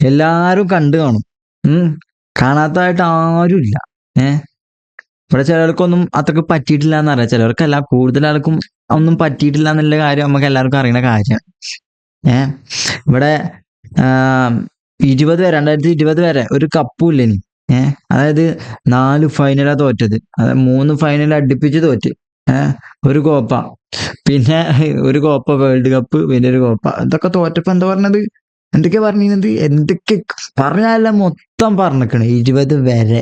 എല്ലാരും കണ്ടു കാണും. കാണാത്തതായിട്ട് ആരുമില്ല. ഇവിടെ ചിലർക്കൊന്നും അത്രക്ക് പറ്റിയിട്ടില്ല എന്നറിയാം. ചിലർക്കല്ല, കൂടുതൽ ആൾക്കും ഒന്നും പറ്റിയിട്ടില്ല എന്നുള്ള കാര്യം നമുക്ക് എല്ലാവർക്കും അറിയുന്ന കാര്യമാണ്. ഇവിടെ 2020 വരെ ഒരു കപ്പും ഇല്ല ഇനി. അതായത് 4 ഫൈനലാ തോറ്റത്. അതായത് 3 ഫൈനൽ അടുപ്പിച്ച് തോറ്റ്. ഒരു കോപ്പ, പിന്നെ ഒരു കോപ്പ വേൾഡ് കപ്പ്, പിന്നെ ഒരു കോപ്പ. ഇതൊക്കെ തോറ്റപ്പോ എന്താ പറഞ്ഞത്? എന്തൊക്കെയാ പറഞ്ഞത്? എന്തൊക്കെ പറഞ്ഞല്ല മൊത്തം പറഞ്ഞിക്കണ് 20 വരെ.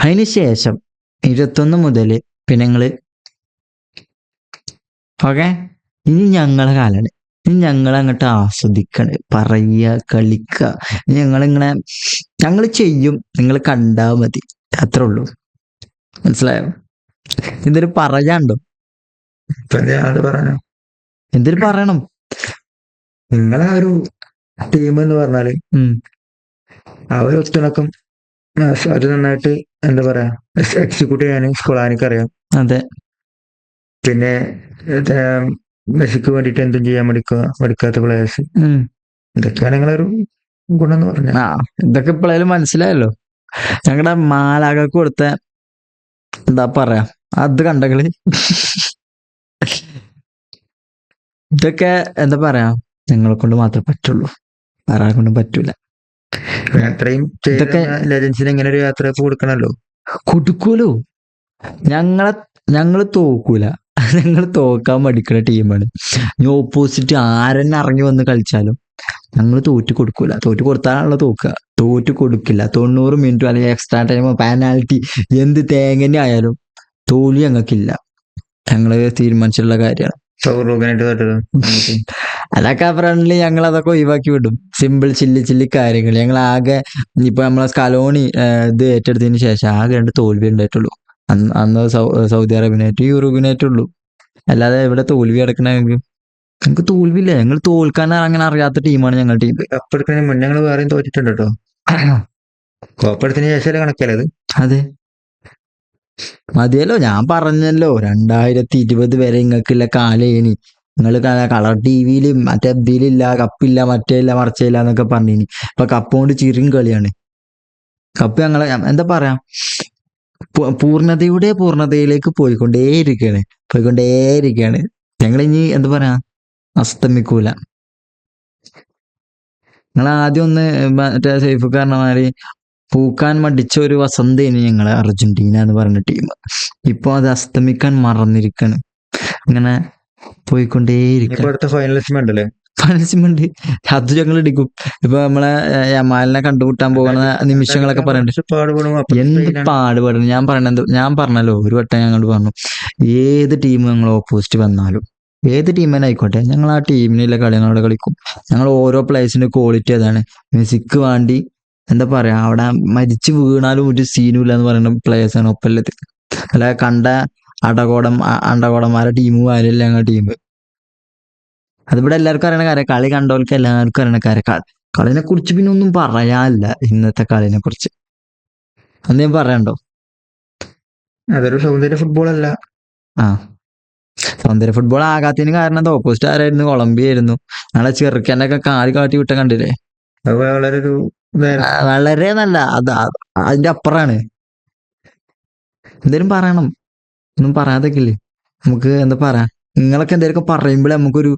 അതിന് ശേഷം 21 മുതല് പിന്നെ ഞങ്ങള് ഓക്കെ, ഇനി ഞങ്ങളെ കാലാണ്. ഇനി ഞങ്ങൾ അങ്ങോട്ട് ആസ്വദിക്കണ്, പറയുക, കളിക്കുക. ഞങ്ങൾ ചെയ്യും, നിങ്ങൾ കണ്ടാ മതി, അത്രേ ഉള്ളൂ. മനസ്സിലായോ? എന്തൊരു പറയാണ്ടോ? എന്തൊരു പറയണം? നിങ്ങളെ ഒരു ടീം എന്ന് പറഞ്ഞാല് ആ ഒരു ഒത്തിണക്കം അത് നന്നായിട്ട് എന്താ പറയാ എക്സിക്യൂട്ട് ചെയ്യാൻ സ്കൊളാനിക്ക് അറിയാം. അതെ. പിന്നെ മെസ്സിക്ക് വേണ്ടിട്ട് എന്തും ചെയ്യാൻ മടിക്കാത്ത പ്ലേയേഴ്സ്. ഇതൊക്കെയാണ് നിങ്ങളൊരു ഗുണം എന്ന് പറഞ്ഞാൽ. ഇതൊക്കെ ഇപ്പോഴായാലും മനസ്സിലായല്ലോ. ഞങ്ങളുടെ മാലാകൾക്ക് കൊടുത്ത എന്താ പറയാ, അത് കണ്ടകള്. ഇതൊക്കെ എന്താ പറയാ, ഞങ്ങളെ കൊണ്ട് മാത്രമേ പറ്റുള്ളൂ, വേറെ ആരെ കൊണ്ടും പറ്റൂല. ഇതൊക്കെ ലെജൻസിന് എങ്ങനെ ഒരു യാത്ര കൊടുക്കണല്ലോ. കൊടുക്കൂലോ. ഞങ്ങള് തോക്കൂല. ഞങ്ങൾ തോക്കാൻ മടിക്കുന്ന ടീമാണ്. ഇനി ഓപ്പോസിറ്റ് ആരെന്നെ ഇറങ്ങി വന്ന് കളിച്ചാലും ഞങ്ങൾ തോറ്റു കൊടുക്കൂല. തോറ്റു കൊടുത്താണല്ലോ തോക്കുക. തോറ്റു കൊടുക്കില്ല. 90 മിനിറ്റും അല്ലെങ്കിൽ എക്സ്ട്രാ ടൈമോ പെനാൽറ്റി എന്ത് തേങ്ങന്നെ ആയാലും തോൽവി ഞങ്ങൾക്കില്ല. ഞങ്ങള് തീരുമാനിച്ചിട്ടുള്ള കാര്യമാണ്. അതൊക്കെ ഫ്രണ്ട്ലി ഞങ്ങൾ അതൊക്കെ ഒഴിവാക്കി വിടും. സിമ്പിൾ ചില്ലി കാര്യങ്ങൾ. ഞങ്ങൾ ആകെ ഇപ്പൊ നമ്മളെ സ്കലോണി ഇത് ഏറ്റെടുത്തതിന് ശേഷം ആകെ 2 തോൽവി ഉണ്ടായിട്ടുള്ളൂ. അന്ന് സൗദി അറേബ്യനായിട്ട് യൂറോപ്പിനായിട്ടുള്ളൂ. അല്ലാതെ എവിടെ തോൽവി കിടക്കണ? ഞങ്ങൾക്ക് തോൽവില്ല. ഞങ്ങൾ തോൽക്കാൻ അങ്ങനെ അറിയാത്ത ടീമാണ് ഞങ്ങളുടെ ടീം. കപ്പെടുക്കുന്നതിന് മുന്നേ ഞങ്ങൾ വേറെയും തോറ്റിട്ടുണ്ട് കേട്ടോ. കോപ്പെടുത്തതിന് ശേഷം കണക്കല്ലത്. അതെ, മതിയല്ലോ. ഞാൻ പറഞ്ഞല്ലോ 2020 വരെ നിങ്ങൾക്കില്ല കാലേനി. നിങ്ങൾ കളർ ടിവിയില് മറ്റേ ഇതിലില്ല, കപ്പില്ല, മറ്റേ ഇല്ല, മറച്ചയില്ല എന്നൊക്കെ പറഞ്ഞിനി. ഇപ്പൊ കപ്പ് കൊണ്ട് ചിരിയും കളിയാണ്. കപ്പ് ഞങ്ങളെ എന്താ പറയാ, പൂർണ്ണതയിലേക്ക് പോയിക്കൊണ്ടേയിരിക്കുകയാണ്. ഞങ്ങൾ ഇനി എന്താ പറയാ, അസ്തമിക്കൂല. നിങ്ങൾ ആദ്യം ഒന്ന് മറ്റേ സേഫ് കാരണമാര് പൂക്കാൻ മടിച്ച ഒരു വസന്തേന് ഞങ്ങളെ അർജന്റീന എന്ന് പറഞ്ഞ ടീം. ഇപ്പൊ അത് അസ്തമിക്കാൻ മറന്നിരിക്കാണ്. അങ്ങനെ പോയിക്കൊണ്ടേയിരിക്കും. ഫൈനലിസ്റ്റ് അത് ഞങ്ങൾ എടുക്കും. ഇപ്പൊ നമ്മളെ യമാലിനെ കണ്ടുമുട്ടാൻ പോകുന്ന നിമിഷങ്ങളൊക്കെ പറയണ്ട്. എന്ത് പാടുപെടണം. ഞാൻ പറഞ്ഞല്ലോ ഒരു വട്ടം ഞങ്ങൾ പറഞ്ഞു, ഏത് ടീം ഞങ്ങൾ ഓപ്പോസിറ്റ് വന്നാലും, ഏത് ടീം തന്നെ ആയിക്കോട്ടെ, ഞങ്ങൾ ആ ടീമിനുള്ള കളികളോട് കളിക്കും. ഞങ്ങൾ ഓരോ പ്ലേയേഴ്സിന്റെ ക്വാളിറ്റി അതാണ്. മെസ്സിക്ക് വേണ്ടി എന്താ പറയാ, അവിടെ മരിച്ചു വീണാലും ഒരു സീനുമില്ല എന്ന് പറയുന്ന പ്ലേയേഴ്സാണ് ഒപ്പല്ലത്. അല്ല കണ്ട അണ്ടകോടന്മാരെ ടീമും കാര്യമില്ല ഞങ്ങളുടെ ടീം. അതിവിടെ എല്ലാവർക്കും അറിയണ കാര്യം. കളി കണ്ടവർക്ക് എല്ലാവർക്കും അറിയണ കാര്യം. കളിനെ കുറിച്ച് പിന്നെ ഒന്നും പറയാനില്ല. ഇന്നത്തെ കളിനെ കുറിച്ച് എന്തെങ്കിലും പറയണ്ടോ? അതൊരു സൗന്ദര്യ ഫുട്ബോൾ അല്ല. സൗന്ദര്യ ഫുട്ബോൾ ആകാത്തതിന് കാരണം ഓപ്പോസിറ്റ് ആരായിരുന്നു? കൊളംബിയ ആയിരുന്നു. നാളെ ചെറുക്കൻ്റെ ഒക്കെ കാല് കാട്ടി വിട്ട കണ്ടില്ലേ? വളരെ നല്ല. അതിന്റെ അപ്പുറാണ്. എന്തേലും പറയണം. ഒന്നും പറയാതൊക്കെയില്ലേ നമുക്ക്? എന്താ പറയാ, നിങ്ങളൊക്കെ എന്തേലും പറയുമ്പോഴേ നമുക്കൊരു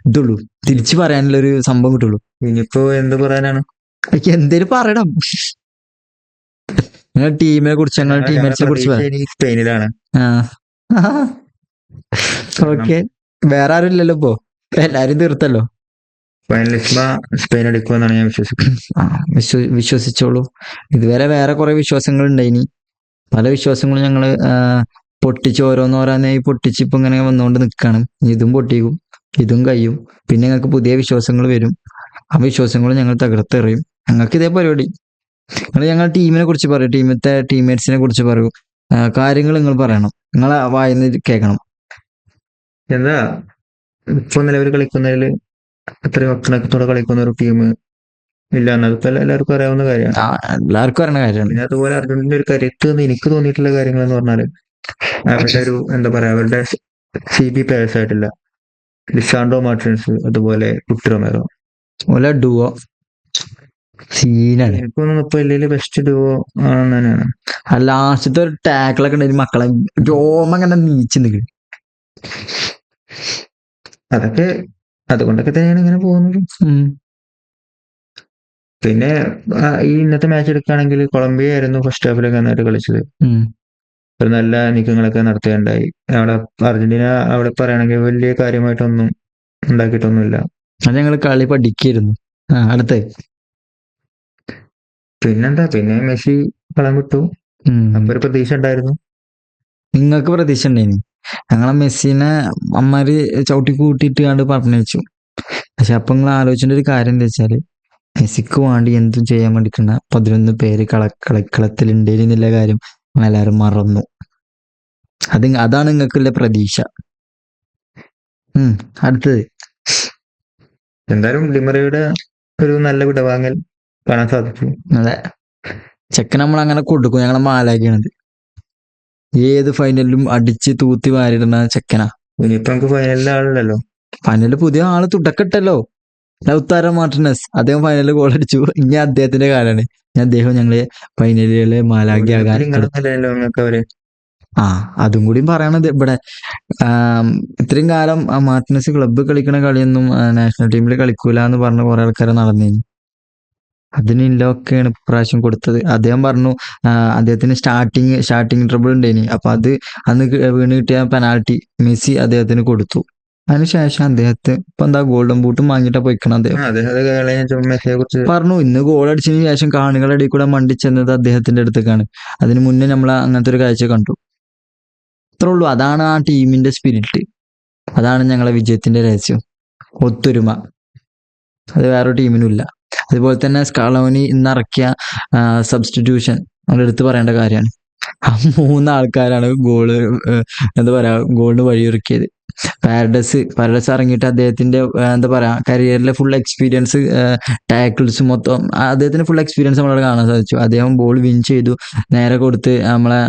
ഇതുള്ളൂ, തിരിച്ചു പറയാനുള്ള ഒരു സംഭവം കിട്ടുള്ളൂ. ഇനിയിപ്പോ എന്ത് പറയാനാണ്? എന്തേലും പറയണം. നിങ്ങൾ ടീമിനെ കുറിച്ച്, ഞങ്ങളുടെ ടീമേറ്റ്സിനെ കുറിച്ച്. സ്പെയിനിലാണ്. ഓക്കെ, വേറെ ആരും ഇല്ലല്ലോ ഇപ്പോ, എല്ലാരും തീർത്തല്ലോ. സ്പെയിൻ എടുക്കുമെന്നാണ് ഞാൻ വിശ്വസിച്ചോളൂ. ഇതുവരെ വേറെ കുറെ വിശ്വാസങ്ങൾ ഉണ്ടായിനി. പല വിശ്വാസങ്ങളും ഞങ്ങള് പൊട്ടിച്ച് ഓരോന്നോരോന്നായി പൊട്ടിച്ച് ഇപ്പൊ ഇങ്ങനെ വന്നുകൊണ്ട് നിൽക്കണം. ഇതും പൊട്ടിക്കും, ഇതും കഴിയും. പിന്നെ ഞങ്ങൾക്ക് പുതിയ വിശ്വാസങ്ങൾ വരും. ആ വിശ്വാസങ്ങൾ ഞങ്ങൾ തകർത്തെറിയും. ഞങ്ങൾക്ക് ഇതേ പരിപാടി. നിങ്ങൾ ഞങ്ങളുടെ ടീമിനെ കുറിച്ച് പറയൂ, ടീമേറ്റ്സിനെ കുറിച്ച് പറയൂ. കാര്യങ്ങൾ നിങ്ങൾ പറയണം. നിങ്ങളെ വായിന്ന് കേൾക്കണം. എന്താ ഇപ്പൊ നിലവിൽ കളിക്കുന്നതിൽ അത്രയും ഒത്തിണക്കത്തോടെ കളിക്കുന്ന ഒരു ടീം ഇല്ല എന്നതിപ്പോ എല്ലാവർക്കും അറിയാവുന്ന കാര്യമാണ്. എല്ലാവർക്കും അറിയുന്ന കാര്യമാണ്. പിന്നെ അതുപോലെ അർജന്റീന ഒരു കരുത്ത് എന്ന് എനിക്ക് തോന്നിയിട്ടുള്ള കാര്യങ്ങൾ എന്ന് പറഞ്ഞാല് അവരുടെ ഒരു എന്താ പറയാ, അവരുടെ CB പ്ലേയേഴ്സ് ആയിട്ടില്ല ലിസാൻഡ്രോ മാർട്ടിനസ്, അതുപോലെ കുട്ടി റൊമേറോ, ഡുവോ സീനാണ്. എനിക്ക് തോന്നുന്നു ഇപ്പൊ വലിയ ബെസ്റ്റ് ഡുവോ ആണെന്ന് തന്നെയാണ്. ആ ലാസ്റ്റത്തെ ഒരു ടാക്കിളൊക്കെ ഉണ്ടായിരുന്നു മക്കളെ രോമ അങ്ങനെ നീച്ചു നിൽക്കും. അതൊക്കെ അതുകൊണ്ടൊക്കെ തന്നെയാണ് ഇങ്ങനെ പോകുന്നത്. പിന്നെ ഈ ഇന്നത്തെ മാച്ച് എടുക്കുകയാണെങ്കിൽ കൊളംബിയ ആയിരുന്നു ഫസ്റ്റ് ഹാഫിലൊക്കെ നന്നായിട്ട് കളിച്ചത്. ഒരു നല്ല നീക്കങ്ങളൊക്കെ നടത്തുകയുണ്ടായി. അവിടെ അർജന്റീന അവിടെ പറയുകയാണെങ്കിൽ വലിയ കാര്യമായിട്ടൊന്നും ഉണ്ടാക്കിയിട്ടൊന്നുമില്ല. അത് ഞങ്ങൾ കളി പഠിക്കായിരുന്നു. അടുത്ത പിന്നെന്താ, പിന്നെ മെസ്സി കളം വിട്ടു. അപ്പൊ ഒരു പ്രതീക്ഷ ഉണ്ടായിരുന്നു. നിങ്ങൾക്ക് പ്രതീക്ഷ ഉണ്ടായിനി? ഞങ്ങളെ മെസ്സിനെ അമ്മമാര് ചവിട്ടി കൂട്ടിയിട്ട് കണ്ട് പറഞ്ഞയച്ചു. പക്ഷെ അപ്പൊ നിങ്ങൾ ആലോചിക്കേണ്ട ഒരു കാര്യം എന്താ വെച്ചാല്, മെസ്സിക്ക് വേണ്ടി എന്തും ചെയ്യാൻ വേണ്ടിക്കുന്ന 11 പേര് കളിക്കളത്തിലുണ്ടെന്നുള്ള കാര്യം എല്ലാവരും മറന്നു. അതാണ് നിങ്ങൾക്കുള്ള പ്രതീക്ഷ. അടുത്തത് എന്തായാലും ഡിമറിയുടെ ഒരു നല്ല വിടവാങ്ങൽ കാണാൻ സാധിച്ചു. അതെ, ചെക്കൻ നമ്മൾ അങ്ങനെ കൊടുക്കും. ഞങ്ങളെ മാലാക്കിയാണത്. ഏത് ഫൈനലിലും അടിച്ച് തൂത്തി വാരിടുന്ന ചെക്കനാ. ഇനിയിപ്പോ നമുക്ക് ഫൈനലിലെ ആളുണ്ടല്ലോ. ഫൈനലിൽ പുതിയ ആള് തുടക്കട്ടല്ലോ, ലൗതാരോ മാർട്ടിനസ്. അദ്ദേഹം ഫൈനലിൽ ഗോൾ അടിച്ചു. ഇനി അദ്ദേഹത്തിന്റെ കാലാണ്. അദ്ദേഹം ഞങ്ങള് ഫൈനലുകളിലെ മാലാഖിയാകാൻ അവര് അതും കൂടി പറയണത് ഇവിടെ. ഇത്രയും കാലം മാർട്ടിനസ് ക്ലബ്ബ് കളിക്കണ കളിയൊന്നും നാഷണൽ ടീമിൽ കളിക്കൂല എന്ന് പറഞ്ഞ കുറെ ആൾക്കാരെ നടന്നേന്. അതിന് ഇല്ലൊക്കെയാണ് ഇപ്രാവശ്യം കൊടുത്തത്. അദ്ദേഹം പറഞ്ഞു അദ്ദേഹത്തിന് സ്റ്റാർട്ടിങ് ട്രബിൾ ഉണ്ടായിനി. അപ്പൊ അത് അന്ന് വീണ് കിട്ടിയ പെനാൽറ്റി മെസ്സി അദ്ദേഹത്തിന് കൊടുത്തു. അതിനുശേഷം അദ്ദേഹത്തെ ഇപ്പൊ എന്താ ഗോൾഡൻ ബൂട്ടും വാങ്ങിയിട്ടാ പോയിക്കണം. അദ്ദേഹം പറഞ്ഞു ഇന്ന് ഗോൾ അടിച്ചതിന് ശേഷം കാണികളുടെ ഇടയിൽ കൂടെ മണ്ടിച്ചെന്നത് അദ്ദേഹത്തിന്റെ അടുത്തേക്കാണ്. അതിന് മുന്നേ നമ്മൾ അങ്ങനത്തെ ഒരു കാഴ്ച കണ്ടു. അത്രേ ഉള്ളൂ. അതാണ് ആ ടീമിന്റെ സ്പിരിറ്റ്. അതാണ് ഞങ്ങളെ വിജയത്തിന്റെ രഹസ്യം. ഒത്തൊരുമ. അത് വേറൊരു ടീമിനും ഇല്ല. അതുപോലെ തന്നെ സ്കാലോനി ഇന്നിറക്കിയ സബ്സ്റ്റിറ്റ്യൂഷൻ നമ്മൾ എടുത്തു പറയേണ്ട കാര്യമാണ്. ആ 3 ആൾക്കാരാണ് എന്താ പറയാ ഗോളിന് വഴിയൊരുക്കിയത്. പാരഡസ് ഇറങ്ങിയിട്ട് അദ്ദേഹത്തിന്റെ എന്താ പറയാ കരിയറിലെ ഫുൾ എക്സ്പീരിയൻസ്, ടാക്കിൾസ് മൊത്തം അദ്ദേഹത്തിന് ഫുൾ എക്സ്പീരിയൻസ് നമ്മളവിടെ കാണാൻ സാധിച്ചു. അദ്ദേഹം ബോൾ വിൻ ചെയ്തു, നേരെ കൊടുത്ത് നമ്മളെ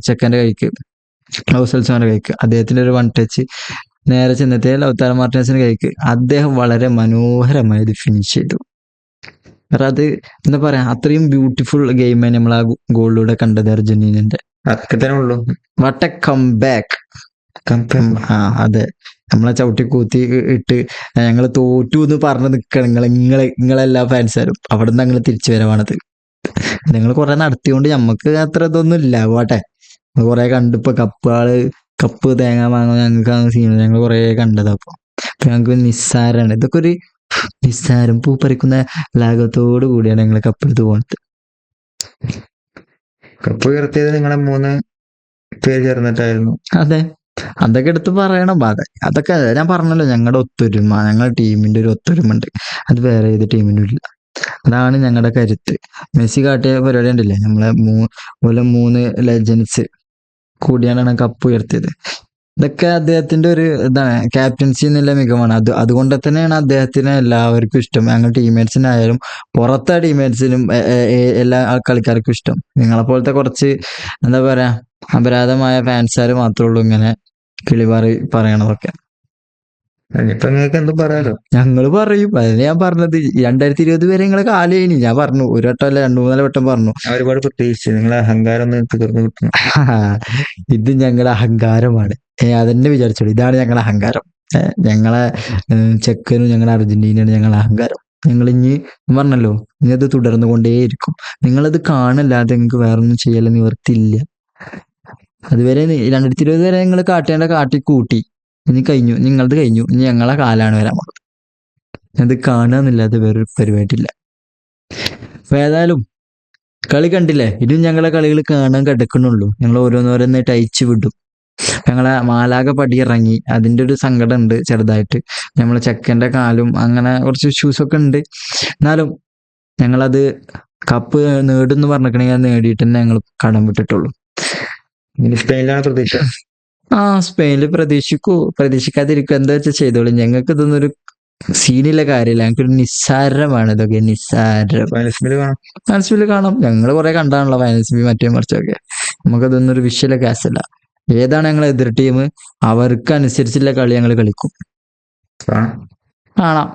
ചെക്കന്റെ കൈക്ക്, ലൗസൽസോന്റെ കൈക്ക്. അദ്ദേഹത്തിന്റെ ഒരു 1 ടച്ച് നേരെ ചെന്നത്തെ ലൗതാരോ മാർട്ടിനസിന്റെ കൈക്ക്. അദ്ദേഹം വളരെ മനോഹരമായി ഇത് ഫിനിഷ് ചെയ്തു. അത് എന്താ പറയാ അത്രയും ബ്യൂട്ടിഫുൾ ഗെയിം നമ്മൾ ആ ഗോളിലൂടെ കണ്ടത് അർജന്റീനന്റെ. What a comeback. അതെ, നമ്മളെ ചവിട്ടി കൂത്തി ഇട്ട് ഞങ്ങൾ തോറ്റു എന്ന് പറഞ്ഞ് നിൽക്കണം നിങ്ങളെല്ലാ ഫാൻസാരും. അവിടെ നിന്ന് ഞങ്ങൾ തിരിച്ചു വരവാണത്. നിങ്ങൾ കുറെ നടത്തിയോണ്ട് ഞമ്മക്ക് അത്ര ഇതൊന്നും ഇല്ല. പോട്ടെ, കുറെ കണ്ടിപ്പോ കപ്പ് തേങ്ങ വാങ്ങുക ഞങ്ങൾക്ക് സീൻ ഞങ്ങൾ കുറെ കണ്ടത്. അപ്പൊ ഞങ്ങൾക്ക് നിസ്സാരാണ് ഇതൊക്കെ. ഒരു നിസ്സാരം പൂപ്പറിക്കുന്ന ലാഘവത്തോടു കൂടിയാണ് ഞങ്ങൾ കപ്പെടുത്ത് പോകുന്നത്. കപ്പ് ഉയർത്തിയത് നിങ്ങളെ 3 പേര് ചേർന്നിട്ടായിരുന്നു. അതെ, അതൊക്കെ എടുത്ത് പറയണം. അതൊക്കെ ഞാൻ പറഞ്ഞല്ലോ, ഞങ്ങളുടെ ഒത്തൊരുമ, ഞങ്ങളുടെ ടീമിന്റെ ഒരു ഒത്തൊരുമ ഉണ്ട്. അത് വേറെ ഏത് ടീമിനും ഇല്ല. അതാണ് ഞങ്ങളുടെ കരുത്ത്. മെസ്സി കാട്ടിയ പരിപാടി ഉണ്ടല്ലേ, നമ്മളെ 3 ലെജൻസ് കൂടിയാണ് കപ്പ് ഉയർത്തിയത്. ഇതൊക്കെ അദ്ദേഹത്തിന്റെ ഒരു ഇതാണ്, ക്യാപ്റ്റൻസി എന്നുള്ള മികവാണ്. അതുകൊണ്ട് തന്നെയാണ് അദ്ദേഹത്തിന് എല്ലാവർക്കും ഇഷ്ടം. ഞങ്ങൾ ടീംമേറ്റ്സിനായാലും പുറത്തെ ടീംമേറ്റ്സിനും എല്ലാ കളിക്കാർക്കും ഇഷ്ടം. നിങ്ങളെ പോലത്തെ കുറച്ച് എന്താ പറയാ അപരാധമായ ഫാൻസുകാർ മാത്രമേ ഉള്ളൂ ഇങ്ങനെ കിളിപാറി പറയണതൊക്കെ. ഞങ്ങൾ പറയും. അതിന് ഞാൻ പറഞ്ഞത് 2020 വരെ നിങ്ങളെ കാലേനി. ഞാൻ പറഞ്ഞു, ഒരു വട്ടം അല്ല 2-3 വട്ടം പറഞ്ഞു. ഒരുപാട് പ്രത്യേകിച്ച് നിങ്ങളെ അഹങ്കാരം ഇത് ഞങ്ങളുടെ അഹങ്കാരമാണ്. അതെന്നെ വിചാരിച്ചോളൂ, ഇതാണ് ഞങ്ങളുടെ അഹങ്കാരം. ഞങ്ങളെ ചെക്കനും ഞങ്ങളുടെ അർജന്റീനയാണ് ഞങ്ങളുടെ അഹങ്കാരം. നിങ്ങൾ ഇനി പറഞ്ഞല്ലോ, ഇനി അത് തുടർന്നു കൊണ്ടേയിരിക്കും. നിങ്ങളത് കാണല്ലാതെ നിങ്ങൾക്ക് വേറൊന്നും ചെയ്യാൻ നിവർത്തിയില്ല. അതുവരെ 2020 വരെ നിങ്ങൾ കാട്ടി. ഇനി കഴിഞ്ഞു, നിങ്ങളത് കഴിഞ്ഞു. ഇനി ഞങ്ങളെ കാലാണ് വരാൻ പോകുന്നത്. അത് കാണാന്നില്ലാതെ വേറൊരു പരിപാടിയില്ല. അപ്പൊ ഏതായാലും കളി കണ്ടില്ലേ? ഇതും ഞങ്ങളെ കളികൾ കാണാൻ കിടക്കണുള്ളൂ. ഞങ്ങൾ ഓരോന്നോരോന്നായിട്ട് അയച്ചു വിടും. ഞങ്ങളെ മാലാക പടിയിറങ്ങി, അതിന്റെ ഒരു സങ്കടം ഉണ്ട് ചെറുതായിട്ട്. നമ്മളെ ചെക്കന്റെ കാലും അങ്ങനെ കുറച്ച് ഇഷ്യൂസ് ഒക്കെ ഉണ്ട്. എന്നാലും ഞങ്ങളത് കപ്പ് നേടുന്ന് പറഞ്ഞിട്ടുണ്ടെങ്കിൽ നേടിയിട്ട് തന്നെ ഞങ്ങൾ കടം വിട്ടിട്ടുള്ളൂ. സ്പെയിനിലാണ് പ്രതീക്ഷ. സ്പെയിനിൽ പ്രതീക്ഷിക്കാതിരിക്കും. എന്താ വെച്ചാൽ ചെയ്തോളൂ. ഞങ്ങൾക്ക് ഇതൊന്നും ഒരു സീനിലെ കാര്യമില്ല. ഞങ്ങൾക്കൊരു നിസ്സാരമാണ് ഇതൊക്കെ. നിസ്സാരം. ഫൈനൽസിൽ കാണാം. ഞങ്ങൾ കുറെ കണ്ടാണല്ലോ ഫൈനൽസിൽ മറ്റേ മറിച്ചൊക്കെ. നമുക്കതൊന്നും ഒരു വിഷയമുള്ള കേസല്ല. ഏതാണ് ഞങ്ങളെ എതിർ ടീം, അവർക്ക് അനുസരിച്ചുള്ള കളി ഞങ്ങൾ കളിക്കും. കാണാം.